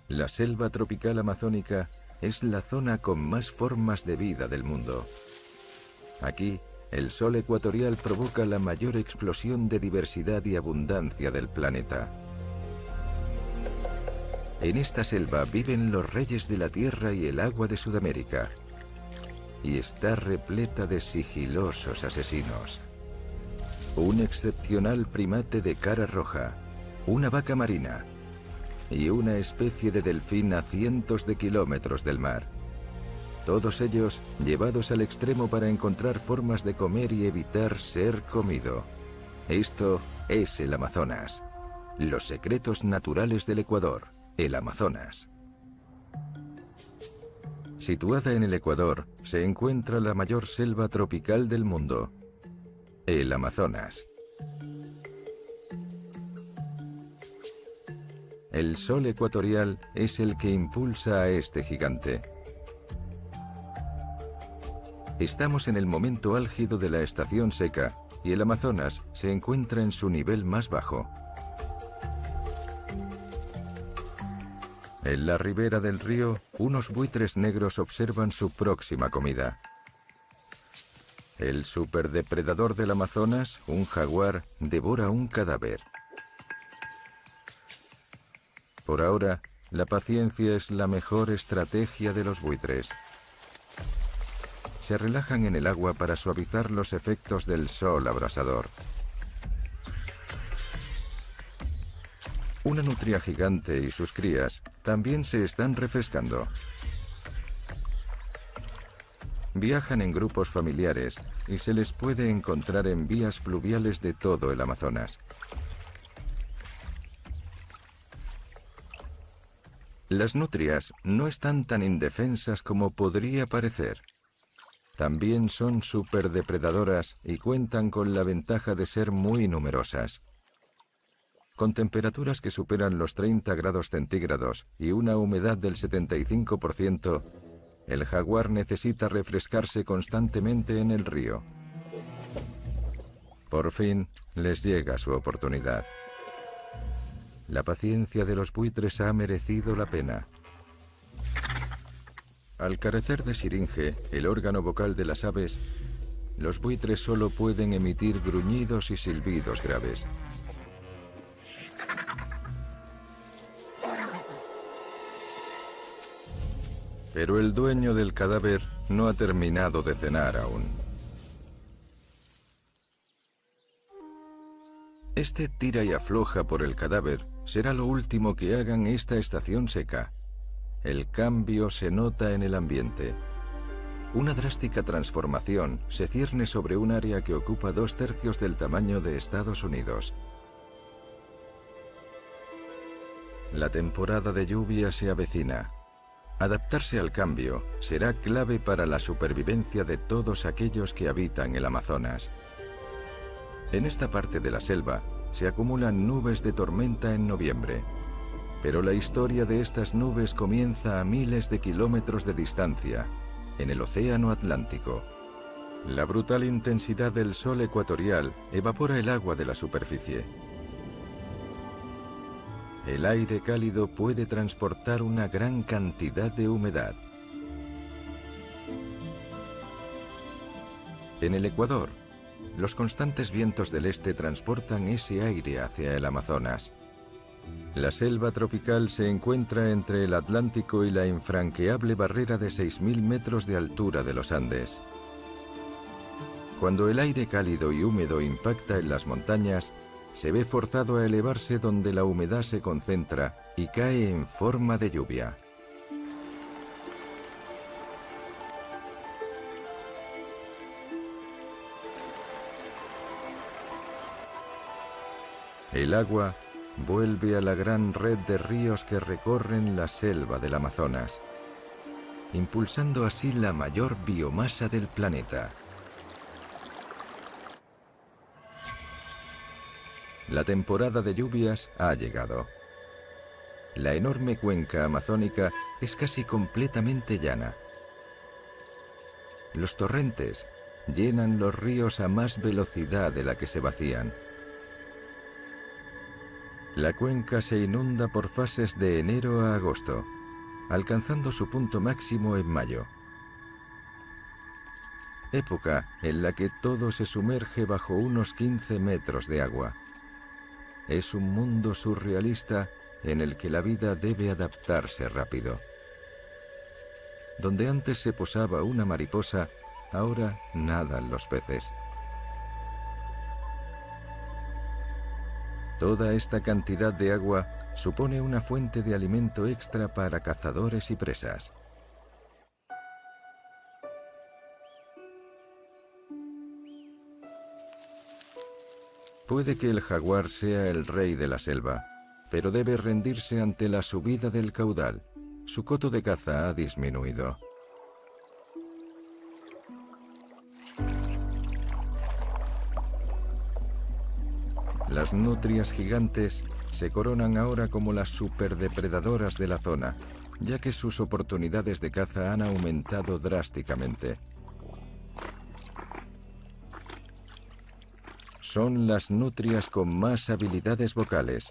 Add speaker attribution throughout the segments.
Speaker 1: La selva tropical amazónica es la zona con más formas de vida del mundo. Aquí, el sol ecuatorial provoca la mayor explosión de diversidad y abundancia del planeta. En esta selva viven los reyes de la tierra y el agua de Sudamérica. Y está repleta de sigilosos asesinos. Un excepcional primate de cara roja, una vaca marina y una especie de delfín a cientos de kilómetros del mar. Todos ellos llevados al extremo para encontrar formas de comer y evitar ser comido. Esto es el Amazonas. Los secretos naturales del Ecuador, el Amazonas. Situada en el Ecuador, se encuentra la mayor selva tropical del mundo, el Amazonas. El sol ecuatorial es el que impulsa a este gigante. Estamos en el momento álgido de la estación seca y el Amazonas se encuentra en su nivel más bajo. En la ribera del río, unos buitres negros observan su próxima comida. El superdepredador del Amazonas, un jaguar, devora un cadáver. Por ahora, la paciencia es la mejor estrategia de los buitres. Se relajan en el agua para suavizar los efectos del sol abrasador. Una nutria gigante y sus crías también se están refrescando. Viajan en grupos familiares y se les puede encontrar en vías fluviales de todo el Amazonas. Las nutrias no están tan indefensas como podría parecer. También son superdepredadoras y cuentan con la ventaja de ser muy numerosas. Con temperaturas que superan los 30 grados centígrados y una humedad del 75%, el jaguar necesita refrescarse constantemente en el río. Por fin, les llega su oportunidad. La paciencia de los buitres ha merecido la pena. Al carecer de siringe, el órgano vocal de las aves, los buitres solo pueden emitir gruñidos y silbidos graves. Pero el dueño del cadáver no ha terminado de cenar aún. Este tira y afloja por el cadáver será lo último que hagan esta estación seca. El cambio se nota en el ambiente. Una drástica transformación se cierne sobre un área que ocupa 2/3 del tamaño de Estados Unidos. La temporada de lluvia se avecina. Adaptarse al cambio será clave para la supervivencia de todos aquellos que habitan el Amazonas. En esta parte de la selva se acumulan nubes de tormenta en noviembre, pero la historia de estas nubes comienza a miles de kilómetros de distancia, en el Océano Atlántico. La brutal intensidad del sol ecuatorial evapora el agua de la superficie. El aire cálido puede transportar una gran cantidad de humedad. En el Ecuador, los constantes vientos del este transportan ese aire hacia el Amazonas. La selva tropical se encuentra entre el Atlántico y la infranqueable barrera de 6.000 metros de altura de los Andes. Cuando el aire cálido y húmedo impacta en las montañas, se ve forzado a elevarse donde la humedad se concentra y cae en forma de lluvia. El agua vuelve a la gran red de ríos que recorren la selva del Amazonas, impulsando así la mayor biomasa del planeta. La temporada de lluvias ha llegado. La enorme cuenca amazónica es casi completamente llana. Los torrentes llenan los ríos a más velocidad de la que se vacían. La cuenca se inunda por fases de enero a agosto, alcanzando su punto máximo en mayo. Época en la que todo se sumerge bajo unos 15 metros de agua. Es un mundo surrealista en el que la vida debe adaptarse rápido. Donde antes se posaba una mariposa, ahora nadan los peces. Toda esta cantidad de agua supone una fuente de alimento extra para cazadores y presas. Puede que el jaguar sea el rey de la selva, pero debe rendirse ante la subida del caudal. Su coto de caza ha disminuido. Las nutrias gigantes se coronan ahora como las superdepredadoras de la zona, ya que sus oportunidades de caza han aumentado drásticamente. Son las nutrias con más habilidades vocales.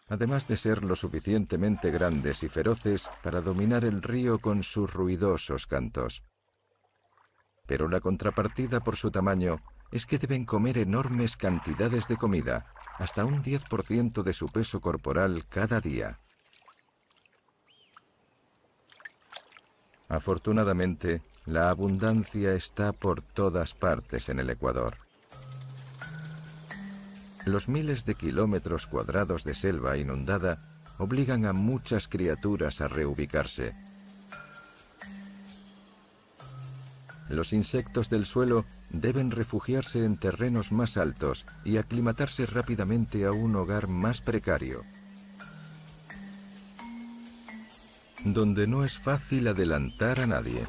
Speaker 1: Además de ser lo suficientemente grandes y feroces para dominar el río con sus ruidosos cantos. Pero la contrapartida por su tamaño es que deben comer enormes cantidades de comida, hasta un 10% de su peso corporal cada día. Afortunadamente, la abundancia está por todas partes en el Ecuador. Los miles de kilómetros cuadrados de selva inundada obligan a muchas criaturas a reubicarse. Los insectos del suelo deben refugiarse en terrenos más altos y aclimatarse rápidamente a un hogar más precario, donde no es fácil adelantar a nadie.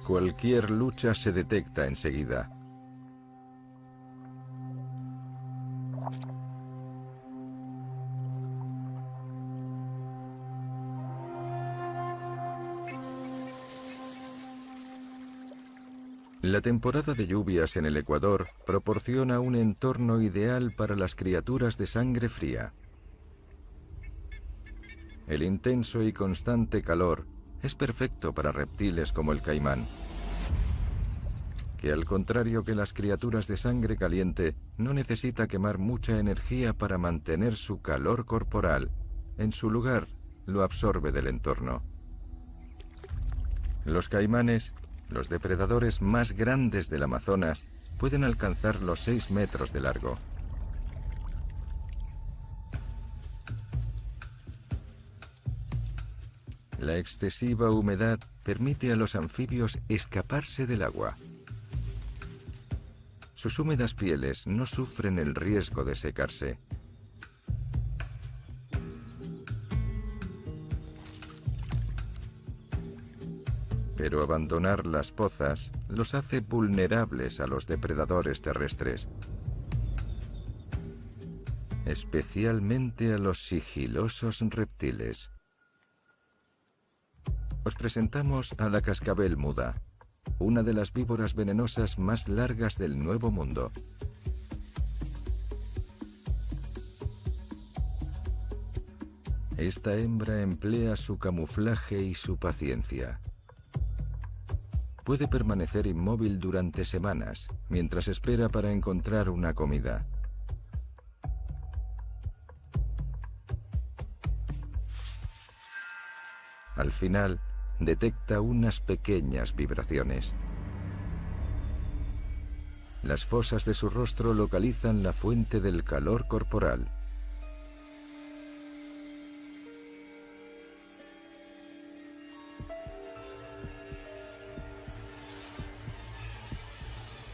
Speaker 1: Cualquier lucha se detecta enseguida. La temporada de lluvias en el Ecuador proporciona un entorno ideal para las criaturas de sangre fría. El intenso y constante calor es perfecto para reptiles como el caimán, que al contrario que las criaturas de sangre caliente, no necesita quemar mucha energía para mantener su calor corporal. En su lugar, lo absorbe del entorno. Los caimanes, los depredadores más grandes del Amazonas, pueden alcanzar los 6 metros de largo. La excesiva humedad permite a los anfibios escaparse del agua. Sus húmedas pieles no sufren el riesgo de secarse. Pero abandonar las pozas los hace vulnerables a los depredadores terrestres, especialmente a los sigilosos reptiles. Os presentamos a la cascabel muda, una de las víboras venenosas más largas del Nuevo Mundo. Esta hembra emplea su camuflaje y su paciencia. Puede permanecer inmóvil durante semanas, mientras espera para encontrar una comida. Al final, detecta unas pequeñas vibraciones. Las fosas de su rostro localizan la fuente del calor corporal.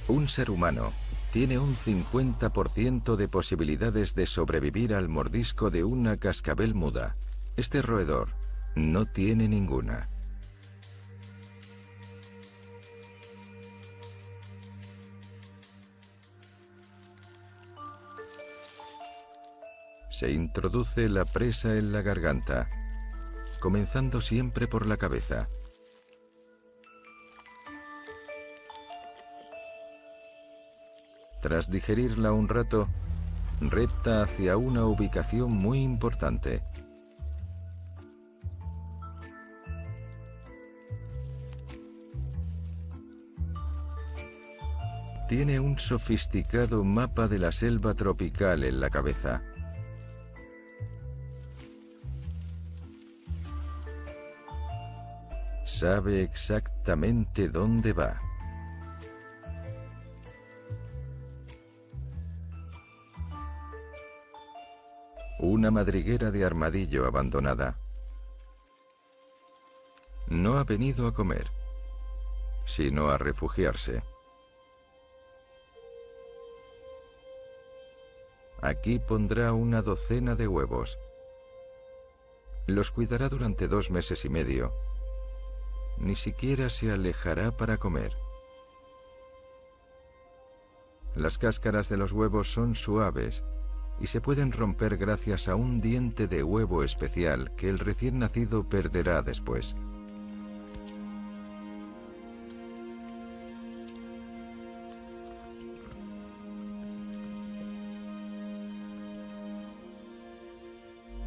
Speaker 1: Un ser humano tiene un 50% de posibilidades de sobrevivir al mordisco de una cascabel muda. Este roedor no tiene ninguna. Se introduce la presa en la garganta, comenzando siempre por la cabeza. Tras digerirla un rato, repta hacia una ubicación muy importante. Tiene un sofisticado mapa de la selva tropical en la cabeza. Sabe exactamente dónde va. Una madriguera de armadillo abandonada. No ha venido a comer, sino a refugiarse. Aquí pondrá una docena de huevos. Los cuidará durante 2 meses y medio. Ni siquiera se alejará para comer. Las cáscaras de los huevos son suaves y se pueden romper gracias a un diente de huevo especial que el recién nacido perderá después.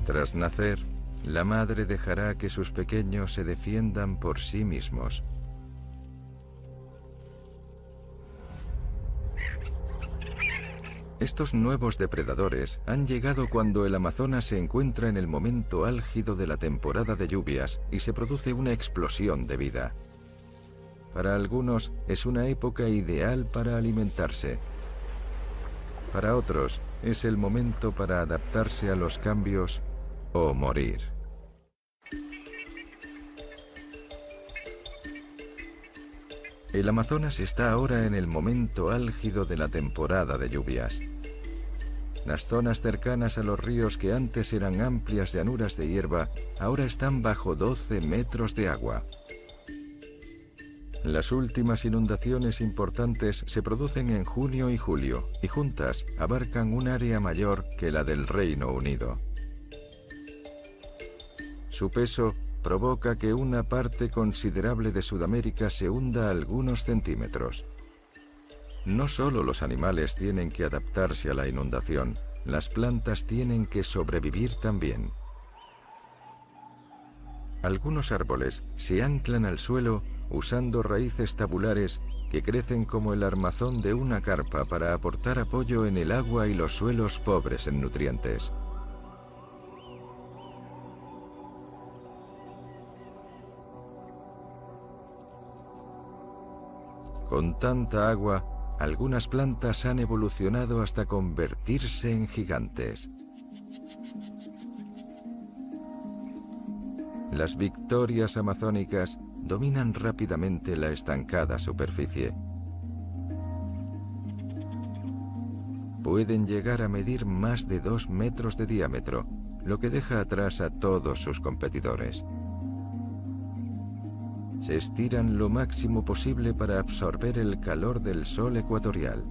Speaker 1: Tras nacer, la madre dejará que sus pequeños se defiendan por sí mismos. Estos nuevos depredadores han llegado cuando el Amazonas se encuentra en el momento álgido de la temporada de lluvias y se produce una explosión de vida. Para algunos es una época ideal para alimentarse. Para otros es el momento para adaptarse a los cambios o morir. El Amazonas está ahora en el momento álgido de la temporada de lluvias. Las zonas cercanas a los ríos que antes eran amplias llanuras de hierba, ahora están bajo 12 metros de agua. Las últimas inundaciones importantes se producen en junio y julio, y juntas abarcan un área mayor que la del Reino Unido. Su peso provoca que una parte considerable de Sudamérica se hunda algunos centímetros. No solo los animales tienen que adaptarse a la inundación, las plantas tienen que sobrevivir también. Algunos árboles se anclan al suelo usando raíces tabulares que crecen como el armazón de una carpa para aportar apoyo en el agua y los suelos pobres en nutrientes. Con tanta agua, algunas plantas han evolucionado hasta convertirse en gigantes. Las victorias amazónicas dominan rápidamente la estancada superficie. Pueden llegar a medir más de 2 metros de diámetro, lo que deja atrás a todos sus competidores. Se estiran lo máximo posible para absorber el calor del sol ecuatorial.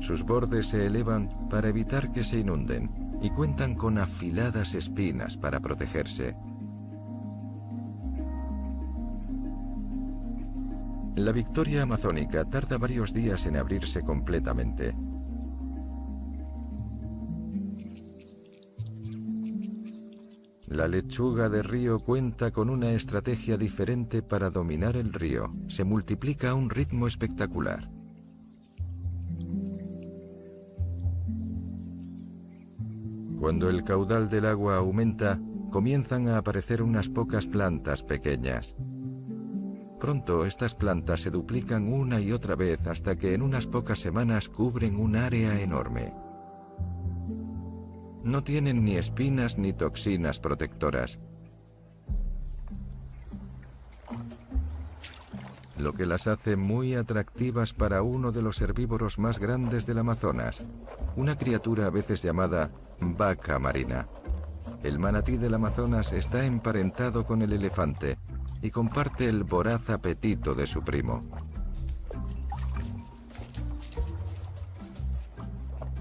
Speaker 1: Sus bordes se elevan para evitar que se inunden y cuentan con afiladas espinas para protegerse. La victoria amazónica tarda varios días en abrirse completamente. La lechuga de río cuenta con una estrategia diferente para dominar el río. Se multiplica a un ritmo espectacular. Cuando el caudal del agua aumenta, comienzan a aparecer unas pocas plantas pequeñas. Pronto estas plantas se duplican una y otra vez hasta que en unas pocas semanas cubren un área enorme. No tienen ni espinas ni toxinas protectoras, lo que las hace muy atractivas para uno de los herbívoros más grandes del Amazonas, una criatura a veces llamada vaca marina. El manatí del Amazonas está emparentado con el elefante y comparte el voraz apetito de su primo.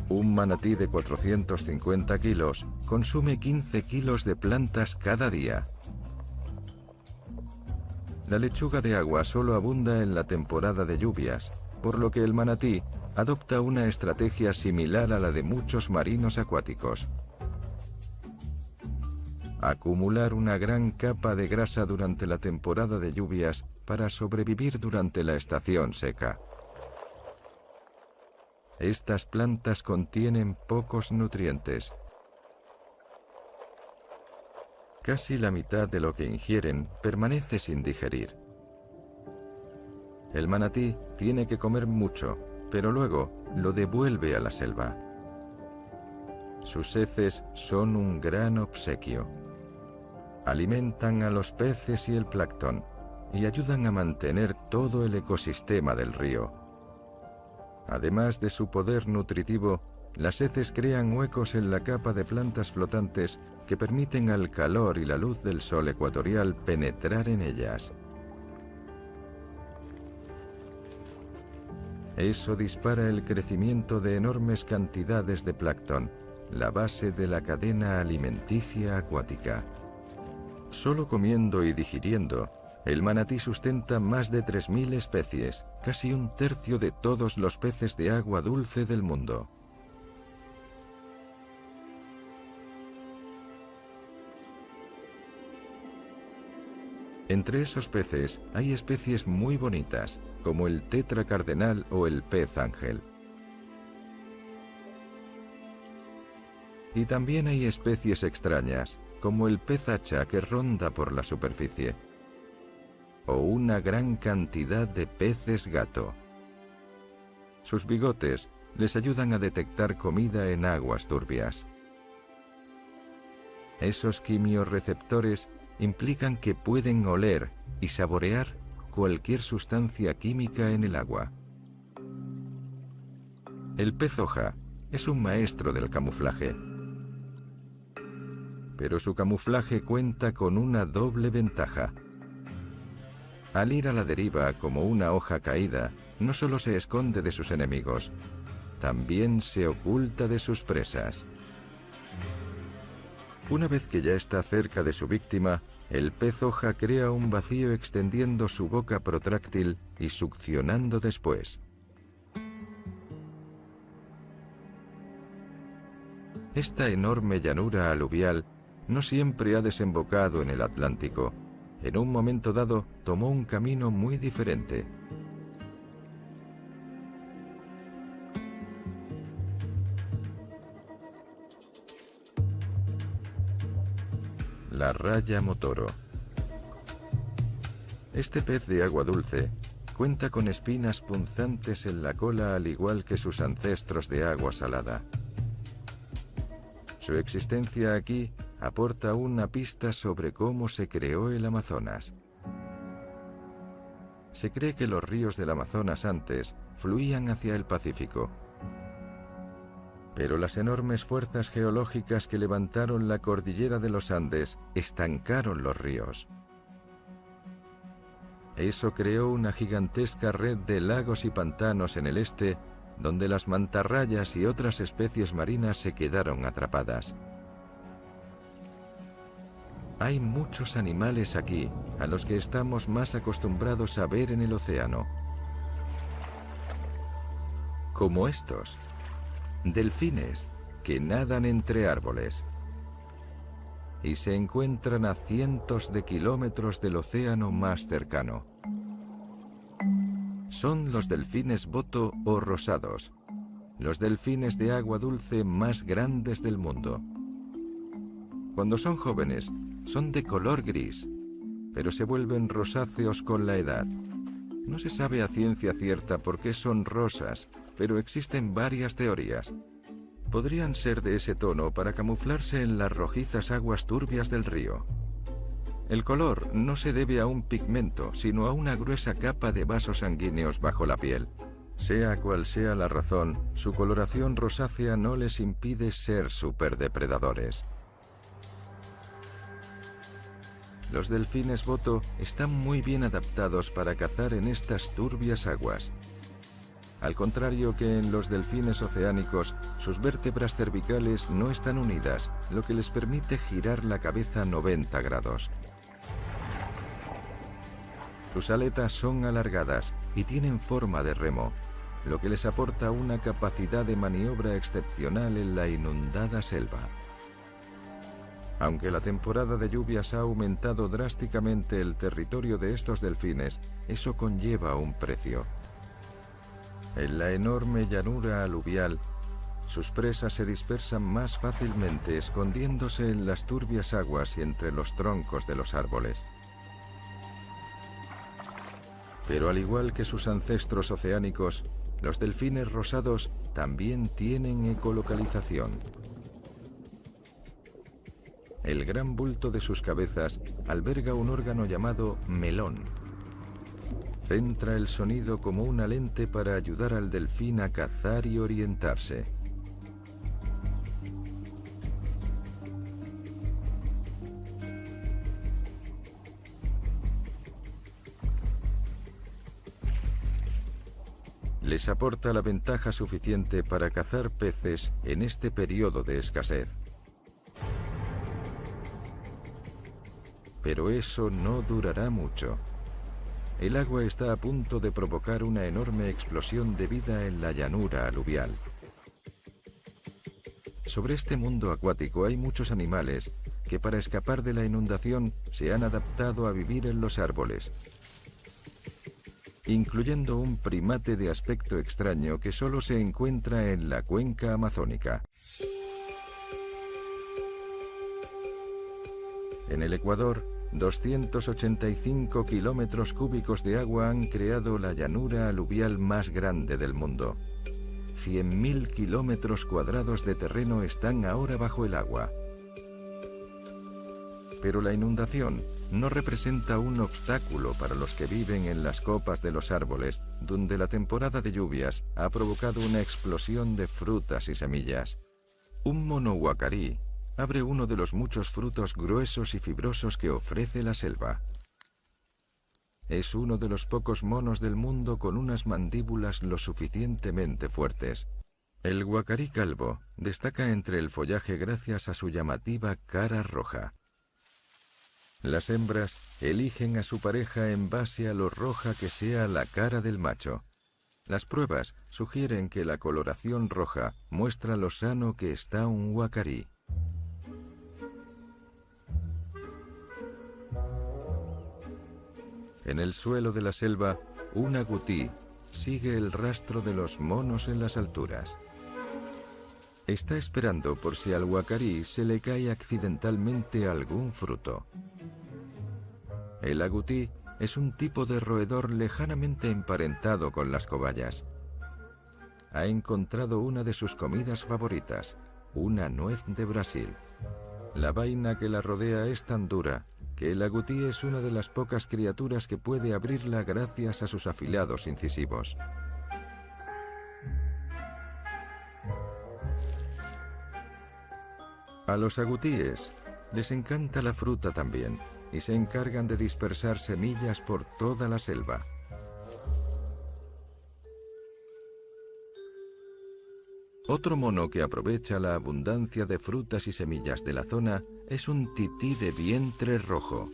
Speaker 1: Un manatí de 450 kilos consume 15 kilos de plantas cada día. La lechuga de agua solo abunda en la temporada de lluvias, por lo que el manatí adopta una estrategia similar a la de muchos marinos acuáticos. Acumular una gran capa de grasa durante la temporada de lluvias para sobrevivir durante la estación seca. Estas plantas contienen pocos nutrientes. Casi la mitad de lo que ingieren permanece sin digerir. El manatí tiene que comer mucho, pero luego lo devuelve a la selva. Sus heces son un gran obsequio. Alimentan a los peces y el plancton y ayudan a mantener todo el ecosistema del río. Además de su poder nutritivo, las heces crean huecos en la capa de plantas flotantes que permiten al calor y la luz del sol ecuatorial penetrar en ellas. Eso dispara el crecimiento de enormes cantidades de plancton, la base de la cadena alimenticia acuática. Solo comiendo y digiriendo, el manatí sustenta más de 3.000 especies, casi un tercio de todos los peces de agua dulce del mundo. Entre esos peces hay especies muy bonitas, como el tetra cardenal o el pez ángel. Y también hay especies extrañas, como el pez hacha que ronda por la superficie, o una gran cantidad de peces gato. Sus bigotes les ayudan a detectar comida en aguas turbias. Esos quimiorreceptores implican que pueden oler y saborear cualquier sustancia química en el agua. El pez hoja es un maestro del camuflaje. Pero su camuflaje cuenta con una doble ventaja. Al ir a la deriva como una hoja caída, no solo se esconde de sus enemigos, también se oculta de sus presas. Una vez que ya está cerca de su víctima, el pez hoja crea un vacío extendiendo su boca protráctil y succionando después. Esta enorme llanura aluvial no siempre ha desembocado en el Atlántico. En un momento dado tomó un camino muy diferente. La raya motoro. Este pez de agua dulce cuenta con espinas punzantes en la cola al igual que sus ancestros de agua salada. Su existencia aquí aporta una pista sobre cómo se creó el Amazonas. Se cree que los ríos del Amazonas antes fluían hacia el Pacífico. Pero las enormes fuerzas geológicas que levantaron la cordillera de los Andes estancaron los ríos. Eso creó una gigantesca red de lagos y pantanos en el este, donde las mantarrayas y otras especies marinas se quedaron atrapadas. Hay muchos animales aquí, a los que estamos más acostumbrados a ver en el océano. Como estos. Delfines que nadan entre árboles y se encuentran a cientos de kilómetros del océano más cercano. Son los delfines boto o rosados, los delfines de agua dulce más grandes del mundo. Cuando son jóvenes, son de color gris, pero se vuelven rosáceos con la edad. No se sabe a ciencia cierta por qué son rosas, pero existen varias teorías. Podrían ser de ese tono para camuflarse en las rojizas aguas turbias del río. El color no se debe a un pigmento, sino a una gruesa capa de vasos sanguíneos bajo la piel. Sea cual sea la razón, su coloración rosácea no les impide ser superdepredadores. Los delfines boto están muy bien adaptados para cazar en estas turbias aguas. Al contrario que en los delfines oceánicos, sus vértebras cervicales no están unidas, lo que les permite girar la cabeza 90 grados. Sus aletas son alargadas y tienen forma de remo, lo que les aporta una capacidad de maniobra excepcional en la inundada selva. Aunque la temporada de lluvias ha aumentado drásticamente el territorio de estos delfines, eso conlleva un precio. En la enorme llanura aluvial, sus presas se dispersan más fácilmente escondiéndose en las turbias aguas y entre los troncos de los árboles. Pero al igual que sus ancestros oceánicos, los delfines rosados también tienen ecolocalización. El gran bulto de sus cabezas alberga un órgano llamado melón. Centra el sonido como una lente para ayudar al delfín a cazar y orientarse. Les aporta la ventaja suficiente para cazar peces en este periodo de escasez. Pero eso no durará mucho. El agua está a punto de provocar una enorme explosión de vida en la llanura aluvial. Sobre este mundo acuático hay muchos animales que para escapar de la inundación se han adaptado a vivir en los árboles, incluyendo un primate de aspecto extraño que solo se encuentra en la cuenca amazónica. En el Ecuador, 285 kilómetros cúbicos de agua han creado la llanura aluvial más grande del mundo. 100.000 kilómetros cuadrados de terreno están ahora bajo el agua. Pero la inundación no representa un obstáculo para los que viven en las copas de los árboles, donde la temporada de lluvias ha provocado una explosión de frutas y semillas. Un mono huacarí abre uno de los muchos frutos gruesos y fibrosos que ofrece la selva. Es uno de los pocos monos del mundo con unas mandíbulas lo suficientemente fuertes. El huacarí calvo destaca entre el follaje gracias a su llamativa cara roja. Las hembras eligen a su pareja en base a lo roja que sea la cara del macho. Las pruebas sugieren que la coloración roja muestra lo sano que está un huacarí. En el suelo de la selva, un agutí sigue el rastro de los monos en las alturas. Está esperando por si al huacarí se le cae accidentalmente algún fruto. El agutí es un tipo de roedor lejanamente emparentado con las cobayas. Ha encontrado una de sus comidas favoritas, una nuez de Brasil. La vaina que la rodea es tan dura que el agutí es una de las pocas criaturas que puede abrirla gracias a sus afilados incisivos. A los agutíes les encanta la fruta también y se encargan de dispersar semillas por toda la selva. Otro mono que aprovecha la abundancia de frutas y semillas de la zona es un tití de vientre rojo.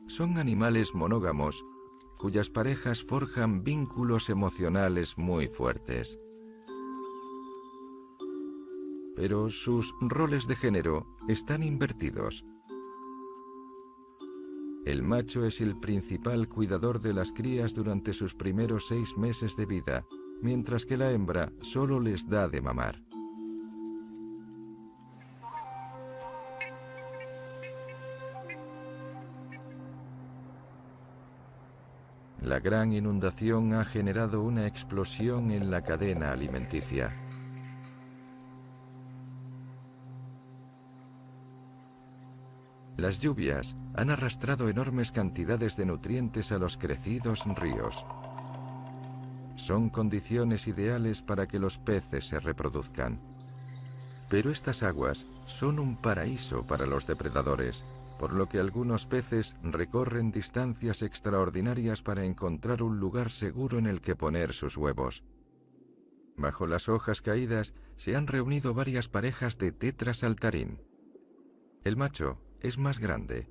Speaker 1: Son animales monógamos cuyas parejas forjan vínculos emocionales muy fuertes. Pero sus roles de género están invertidos. El macho es el principal cuidador de las crías durante sus primeros 6 meses de vida, mientras que la hembra solo les da de mamar. La gran inundación ha generado una explosión en la cadena alimenticia. Las lluvias han arrastrado enormes cantidades de nutrientes a los crecidos ríos. Son condiciones ideales para que los peces se reproduzcan. Pero estas aguas son un paraíso para los depredadores, por lo que algunos peces recorren distancias extraordinarias para encontrar un lugar seguro en el que poner sus huevos. Bajo las hojas caídas se han reunido varias parejas de tetra saltarín. El macho es más grande.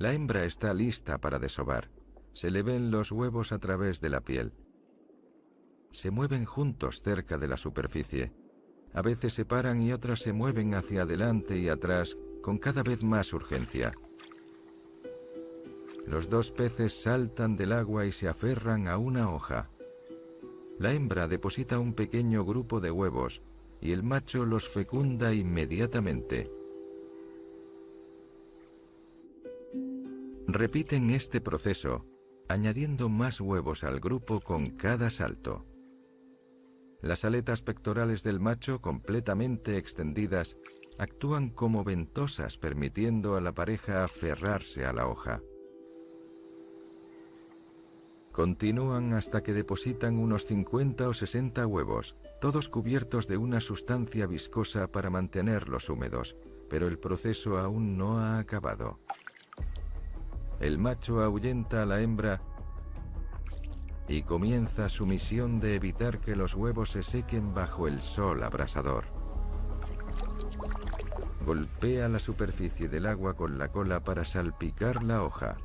Speaker 1: La hembra está lista para desovar. Se le ven los huevos a través de la piel. Se mueven juntos cerca de la superficie. A veces se paran y otras se mueven hacia adelante y atrás con cada vez más urgencia. Los dos peces saltan del agua y se aferran a una hoja. La hembra deposita un pequeño grupo de huevos y el macho los fecunda inmediatamente. Repiten este proceso, añadiendo más huevos al grupo con cada salto. Las aletas pectorales del macho, completamente extendidas, actúan como ventosas, permitiendo a la pareja aferrarse a la hoja. Continúan hasta que depositan unos 50 o 60 huevos, todos cubiertos de una sustancia viscosa para mantenerlos húmedos, pero el proceso aún no ha acabado. El macho ahuyenta a la hembra y comienza su misión de evitar que los huevos se sequen bajo el sol abrasador. Golpea la superficie del agua con la cola para salpicar la hoja.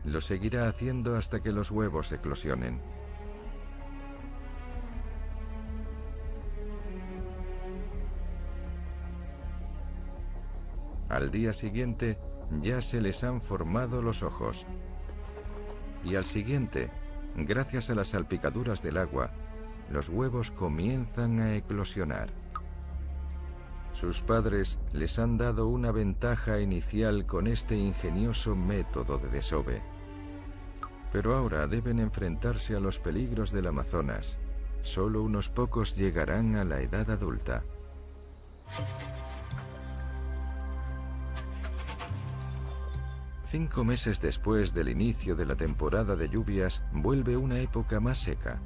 Speaker 1: Lo seguirá haciendo hasta que los huevos eclosionen. Al día siguiente, ya se les han formado los ojos. Y al siguiente, gracias a las salpicaduras del agua, los huevos comienzan a eclosionar. Sus padres les han dado una ventaja inicial con este ingenioso método de desove. Pero ahora deben enfrentarse a los peligros del Amazonas. Solo unos pocos llegarán a la edad adulta. Cinco meses después del inicio de la temporada de lluvias, vuelve una época más seca.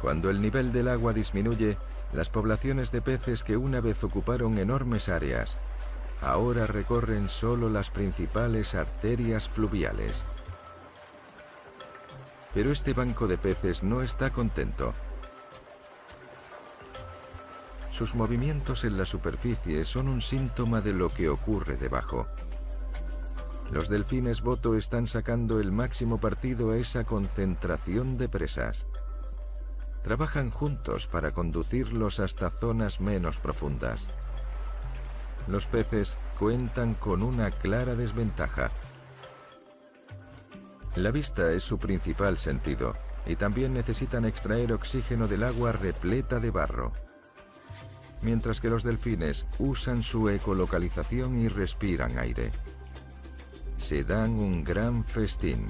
Speaker 1: Cuando el nivel del agua disminuye, las poblaciones de peces que una vez ocuparon enormes áreas, ahora recorren solo las principales arterias fluviales. Pero este banco de peces no está contento. Sus movimientos en la superficie son un síntoma de lo que ocurre debajo. Los delfines boto están sacando el máximo partido a esa concentración de presas. Trabajan juntos para conducirlos hasta zonas menos profundas. Los peces cuentan con una clara desventaja. La vista es su principal sentido, y también necesitan extraer oxígeno del agua repleta de barro. Mientras que los delfines usan su ecolocalización y respiran aire. Se dan un gran festín.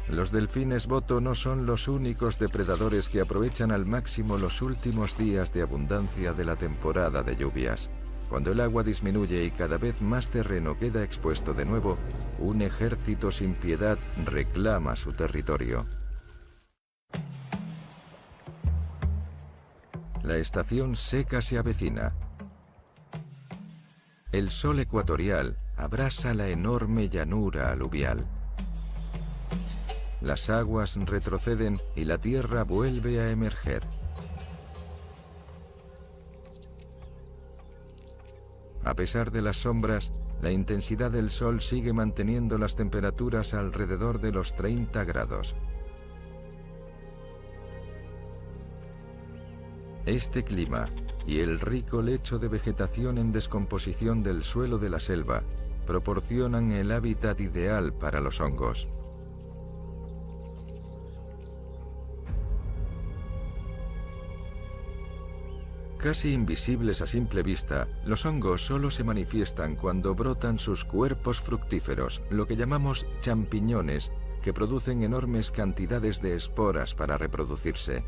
Speaker 1: Los delfines boto no son los únicos depredadores que aprovechan al máximo los últimos días de abundancia de la temporada de lluvias. Cuando el agua disminuye y cada vez más terreno queda expuesto de nuevo, un ejército sin piedad reclama su territorio. La estación seca se avecina. El sol ecuatorial abrasa la enorme llanura aluvial. Las aguas retroceden y la tierra vuelve a emerger. A pesar de las sombras, la intensidad del sol sigue manteniendo las temperaturas alrededor de los 30 grados. Este clima y el rico lecho de vegetación en descomposición del suelo de la selva proporcionan el hábitat ideal para los hongos. Casi invisibles a simple vista, los hongos solo se manifiestan cuando brotan sus cuerpos fructíferos, lo que llamamos champiñones, que producen enormes cantidades de esporas para reproducirse.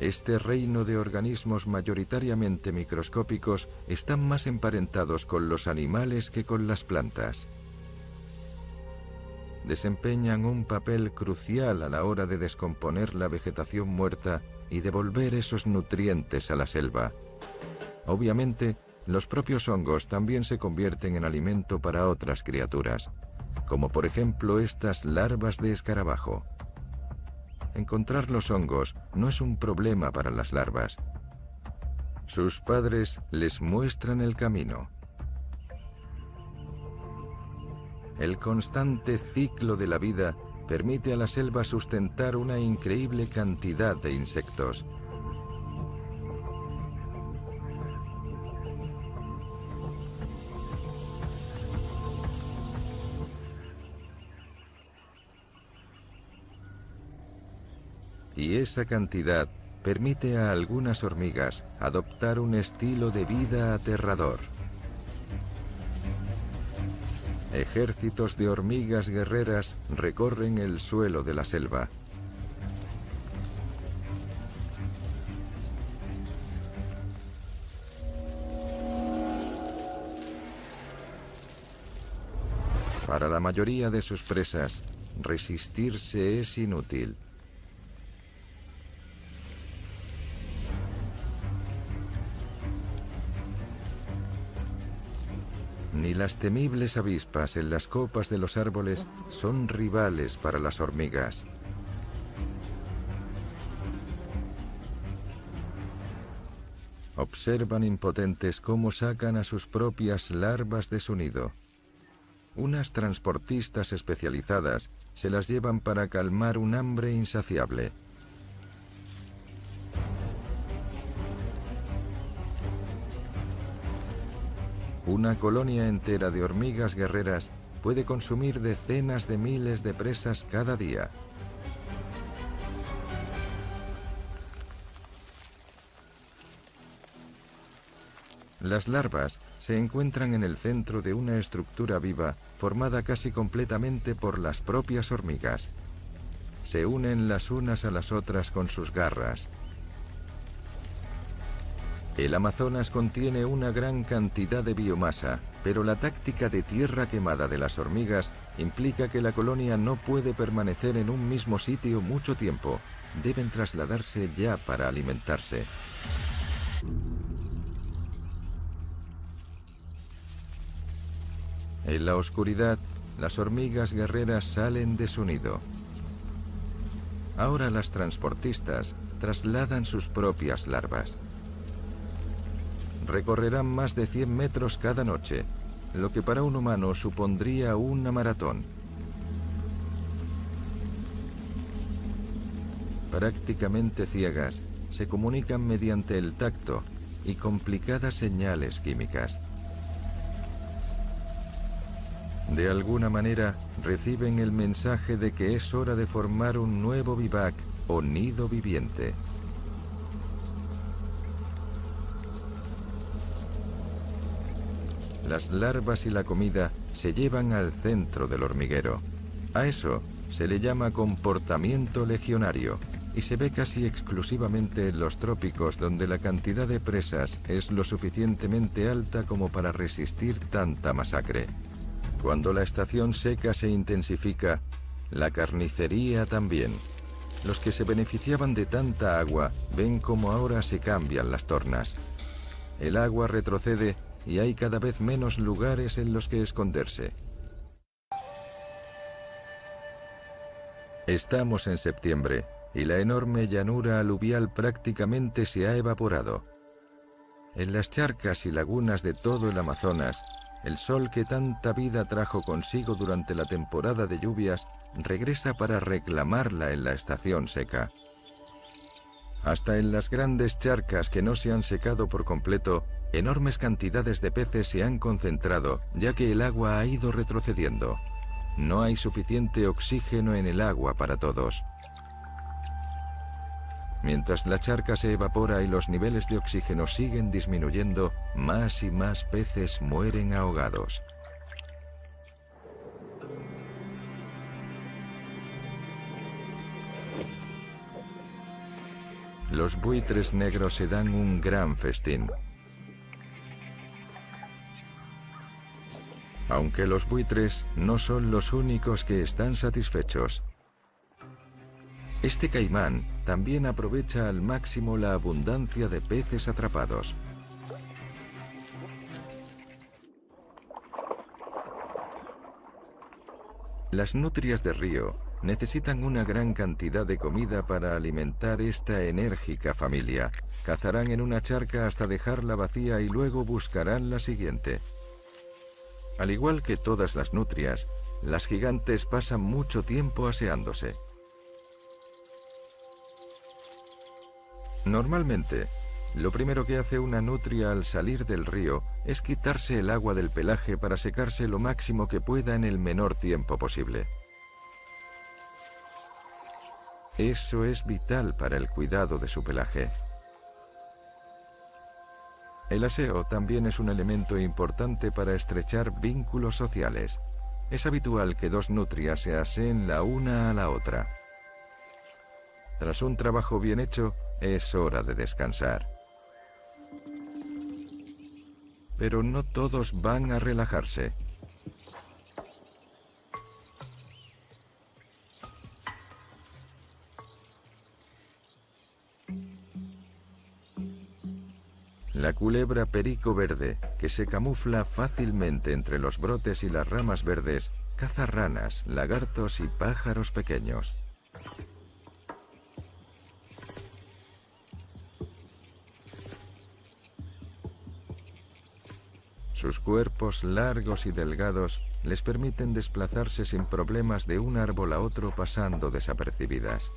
Speaker 1: Este reino de organismos mayoritariamente microscópicos están más emparentados con los animales que con las plantas. Desempeñan un papel crucial a la hora de descomponer la vegetación muerta y devolver esos nutrientes a la selva. Obviamente, los propios hongos también se convierten en alimento para otras criaturas, como por ejemplo estas larvas de escarabajo. Encontrar los hongos no es un problema para las larvas. Sus padres les muestran el camino. El constante ciclo de la vida permite a la selva sustentar una increíble cantidad de insectos. Y esa cantidad permite a algunas hormigas adoptar un estilo de vida aterrador. Ejércitos de hormigas guerreras recorren el suelo de la selva. Para la mayoría de sus presas, resistirse es inútil. Ni las temibles avispas en las copas de los árboles son rivales para las hormigas. Observan impotentes cómo sacan a sus propias larvas de su nido. Unas transportistas especializadas se las llevan para calmar un hambre insaciable. Una colonia entera de hormigas guerreras puede consumir decenas de miles de presas cada día. Las larvas se encuentran en el centro de una estructura viva formada casi completamente por las propias hormigas. Se unen las unas a las otras con sus garras. El Amazonas contiene una gran cantidad de biomasa, pero la táctica de tierra quemada de las hormigas implica que la colonia no puede permanecer en un mismo sitio mucho tiempo. Deben trasladarse ya para alimentarse. En la oscuridad, las hormigas guerreras salen de su nido. Ahora las transportistas trasladan sus propias larvas. Recorrerán más de 100 metros cada noche, lo que para un humano supondría una maratón. Prácticamente ciegas, se comunican mediante el tacto y complicadas señales químicas. De alguna manera, reciben el mensaje de que es hora de formar un nuevo vivac o nido viviente. Las larvas y la comida se llevan al centro del hormiguero. A eso se le llama comportamiento legionario y se ve casi exclusivamente en los trópicos, donde la cantidad de presas es lo suficientemente alta como para resistir tanta masacre. Cuando la estación seca se intensifica, la carnicería también. Los que se beneficiaban de tanta agua ven cómo ahora se cambian las tornas. El agua retrocede y hay cada vez menos lugares en los que esconderse. Estamos en septiembre y la enorme llanura aluvial prácticamente se ha evaporado. En las charcas y lagunas de todo el Amazonas, el sol que tanta vida trajo consigo durante la temporada de lluvias regresa para reclamarla en la estación seca. Hasta en las grandes charcas que no se han secado por completo, enormes cantidades de peces se han concentrado, ya que el agua ha ido retrocediendo. No hay suficiente oxígeno en el agua para todos. Mientras la charca se evapora y los niveles de oxígeno siguen disminuyendo, más y más peces mueren ahogados. Los buitres negros se dan un gran festín. Aunque los buitres no son los únicos que están satisfechos. Este caimán también aprovecha al máximo la abundancia de peces atrapados. Las nutrias de río necesitan una gran cantidad de comida para alimentar esta enérgica familia. Cazarán en una charca hasta dejarla vacía y luego buscarán la siguiente. Al igual que todas las nutrias, las gigantes pasan mucho tiempo aseándose. Normalmente, lo primero que hace una nutria al salir del río es quitarse el agua del pelaje para secarse lo máximo que pueda en el menor tiempo posible. Eso es vital para el cuidado de su pelaje. El aseo también es un elemento importante para estrechar vínculos sociales. Es habitual que dos nutrias se aseen la una a la otra. Tras un trabajo bien hecho, es hora de descansar. Pero no todos van a relajarse. La culebra perico verde, que se camufla fácilmente entre los brotes y las ramas verdes, caza ranas, lagartos y pájaros pequeños. Sus cuerpos largos y delgados les permiten desplazarse sin problemas de un árbol a otro pasando desapercibidas.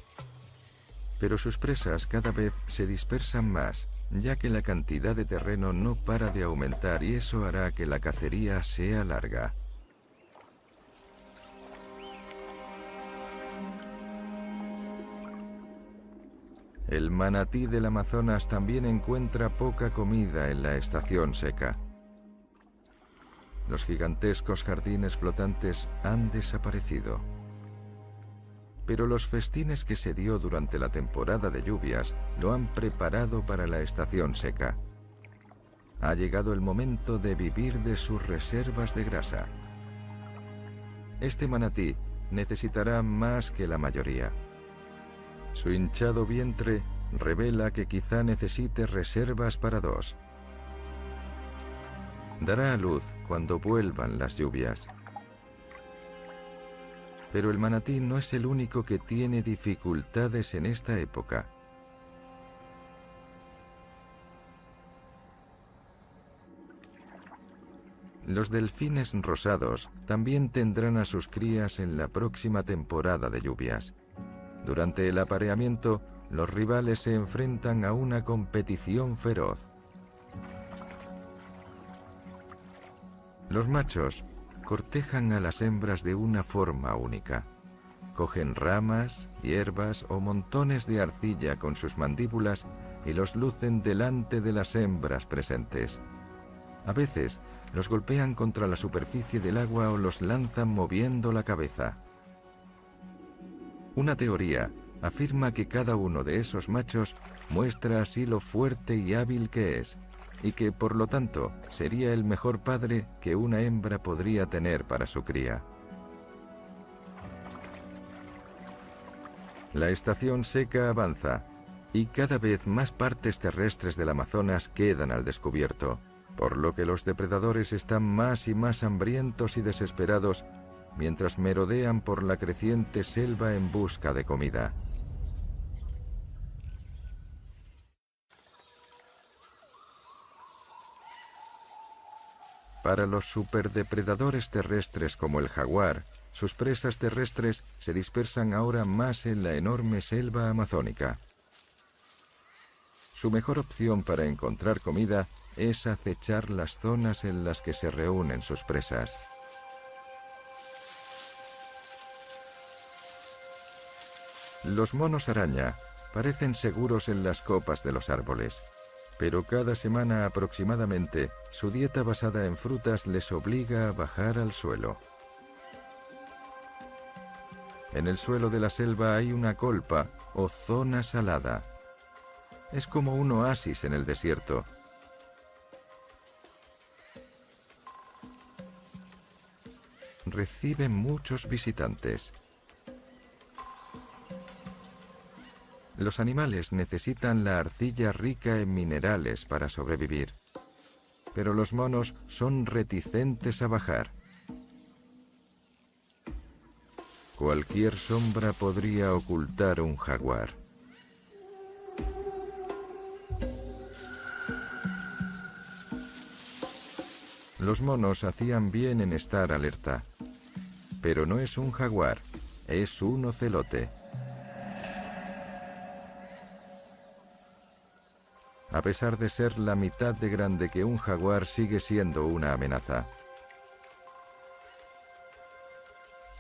Speaker 1: Pero sus presas cada vez se dispersan más, ya que la cantidad de terreno no para de aumentar y eso hará que la cacería sea larga. El manatí del Amazonas también encuentra poca comida en la estación seca. Los gigantescos jardines flotantes han desaparecido. Pero los festines que se dio durante la temporada de lluvias lo han preparado para la estación seca. Ha llegado el momento de vivir de sus reservas de grasa. Este manatí necesitará más que la mayoría. Su hinchado vientre revela que quizá necesite reservas para dos. Dará a luz cuando vuelvan las lluvias. Pero el manatí no es el único que tiene dificultades en esta época. Los delfines rosados también tendrán a sus crías en la próxima temporada de lluvias. Durante el apareamiento, los rivales se enfrentan a una competición feroz. Los machos cortejan a las hembras de una forma única. Cogen ramas, hierbas o montones de arcilla con sus mandíbulas y los lucen delante de las hembras presentes. A veces los golpean contra la superficie del agua o los lanzan moviendo la cabeza. Una teoría afirma que cada uno de esos machos muestra así lo fuerte y hábil que es, y que, por lo tanto, sería el mejor padre que una hembra podría tener para su cría. La estación seca avanza, y cada vez más partes terrestres del Amazonas quedan al descubierto, por lo que los depredadores están más y más hambrientos y desesperados mientras merodean por la creciente selva en busca de comida. Para los superdepredadores terrestres como el jaguar, sus presas terrestres se dispersan ahora más en la enorme selva amazónica. Su mejor opción para encontrar comida es acechar las zonas en las que se reúnen sus presas. Los monos araña parecen seguros en las copas de los árboles, pero cada semana aproximadamente su dieta basada en frutas les obliga a bajar al suelo. En el suelo de la selva hay una colpa o zona salada. Es como un oasis en el desierto. Recibe muchos visitantes. Los animales necesitan la arcilla rica en minerales para sobrevivir, pero los monos son reticentes a bajar. Cualquier sombra podría ocultar un jaguar. Los monos hacían bien en estar alerta, pero no es un jaguar, es un ocelote. A pesar de ser la mitad de grande que un jaguar, sigue siendo una amenaza.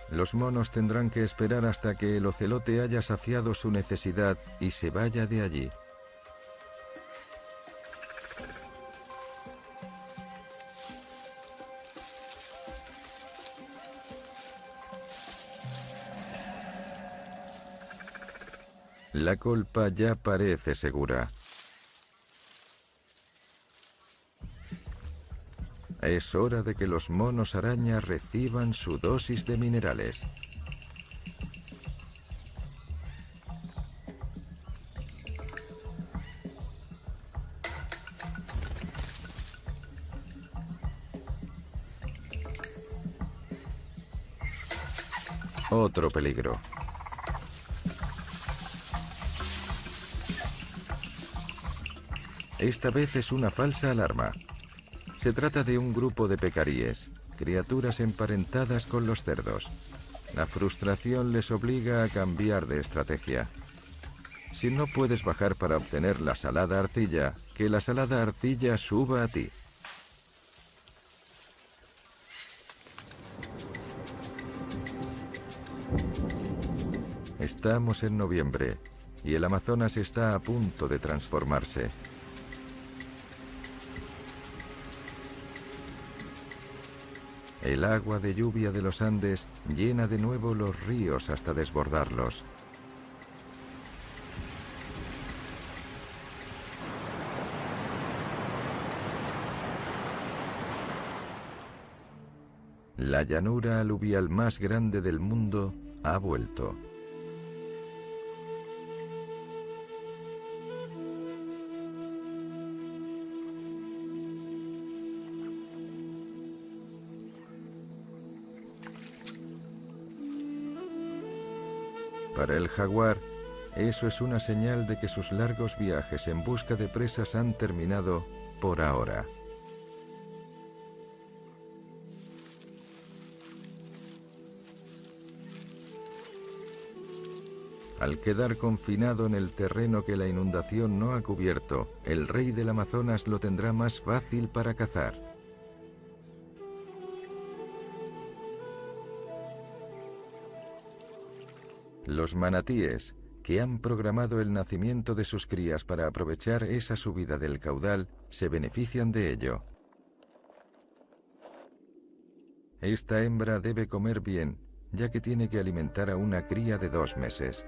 Speaker 1: Los monos tendrán que esperar hasta que el ocelote haya saciado su necesidad y se vaya de allí. La colpa ya parece segura. Es hora de que los monos araña reciban su dosis de minerales. Otro peligro. Esta vez es una falsa alarma. Se trata de un grupo de pecaríes, criaturas emparentadas con los cerdos. La frustración les obliga a cambiar de estrategia. Si no puedes bajar para obtener la salada arcilla, que la salada arcilla suba a ti. Estamos en noviembre y el Amazonas está a punto de transformarse. El agua de lluvia de los Andes llena de nuevo los ríos hasta desbordarlos. La llanura aluvial más grande del mundo ha vuelto. Para el jaguar, eso es una señal de que sus largos viajes en busca de presas han terminado por ahora. Al quedar confinado en el terreno que la inundación no ha cubierto, el rey del Amazonas lo tendrá más fácil para cazar. Los manatíes, que han programado el nacimiento de sus crías para aprovechar esa subida del caudal, se benefician de ello. Esta hembra debe comer bien, ya que tiene que alimentar a una cría de 2 meses.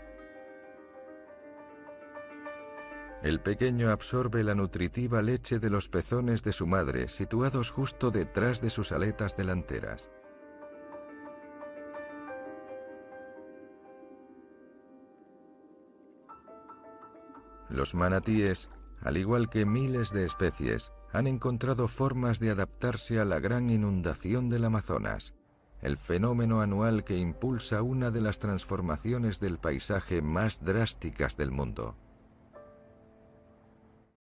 Speaker 1: El pequeño absorbe la nutritiva leche de los pezones de su madre, situados justo detrás de sus aletas delanteras. Los manatíes, al igual que miles de especies, han encontrado formas de adaptarse a la gran inundación del Amazonas, el fenómeno anual que impulsa una de las transformaciones del paisaje más drásticas del mundo.